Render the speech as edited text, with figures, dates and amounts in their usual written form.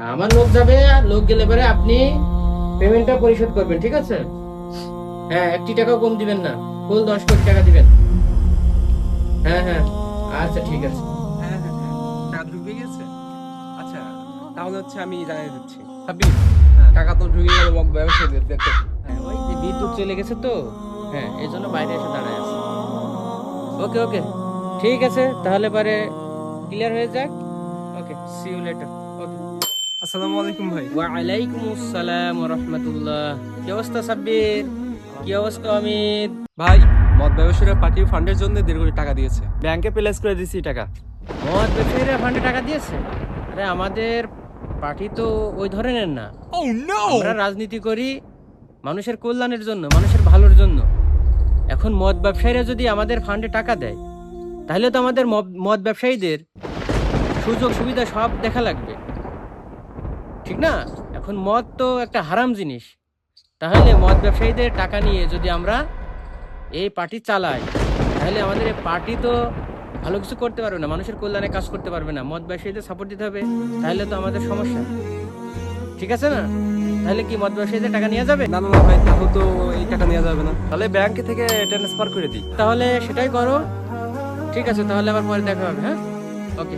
আমার লোক যাবে, লোক গেলে পরে আপনি পেমেন্টটা পরিশোধ করবেন, ঠিক আছে? হ্যাঁ, 1 টাকাও কম দিবেন না, ফুল 10 কোটি টাকা দিবেন। হ্যাঁ হ্যাঁ, আচ্ছা ঠিক আছে। হ্যাঁ হ্যাঁ হ্যাঁ, টাকা ঢুকে গেছে। আচ্ছা, তাহলে হচ্ছে আমি জানিয়ে দিচ্ছি। সাব্বির, হ্যাঁ টাকা তো ঢুকে গেল ব্যবসায়ীদের দেখতে। হ্যাঁ, ওই যে বিদ্যুৎ চলে গেছে তো, হ্যাঁ এই জন্য বাইরে এসে দাঁড়ায় আছে। ওকে ওকে, ঠিক আছে, তাহলে পরে ক্লিয়ার হয়ে যাক। ওকে, সি ইউ লেটার। ওকে। আসসালামু আলাইকুম ভাই। ওয়ালাইকুম আসসালাম ওয়া রাহমাতুল্লাহ। কি অবস্থা সাব্বির? কি অবস্থা অমিত? ভাই, মদ ব্যবসায়ীরা পার্টির ফান্ডের জন্য 1.5 কোটি টাকা দিয়েছে। ব্যাংকে প্লেস করে দিয়েছি টাকা। মদ ব্যবসায়ীরা ফান্ডে টাকা দিয়েছে? আরে আমাদের পার্টি তো ওই ধরনের না। আমরা রাজনীতি করি মানুষের কল্যাণের জন্য, মানুষের ভালোর জন্য। এখন মদ ব্যবসায়ীরা যদি আমাদের ফান্ডে টাকা দেয়, তাহলে তো আমাদের মদ ব্যবসায়ীদের সুযোগ সুবিধা সব দেখা লাগবে, ঠিক না? এখন মদ তো একটা হারাম জিনিস। তাহলে মদ ব্যবসায়ীদের টাকা নিয়ে যদি আমরা এই পার্টি চালাই, তাহলে আমাদের এই পার্টি তো ভালো কিছু করতে পারবে না, মানুষের কল্যাণে কাজ করতে পারবে না। মদ ব্যবসায়ীদের সাপোর্ট দিতে হবে, তাহলে তো আমাদের সমস্যা, ঠিক আছে না? তাহলে কি মদ ব্যবসায়ীদের টাকা নিয়ে যাবে? না না না ভাই, তাহলে তো এই টাকা নেওয়া যাবে না। তাহলে ব্যাংকে থেকে ট্রান্সফার করে দিই। তাহলে সেটাই করো। ঠিক আছে, তাহলে আবার পরে দেখা হবে। হ্যাঁ, ওকে।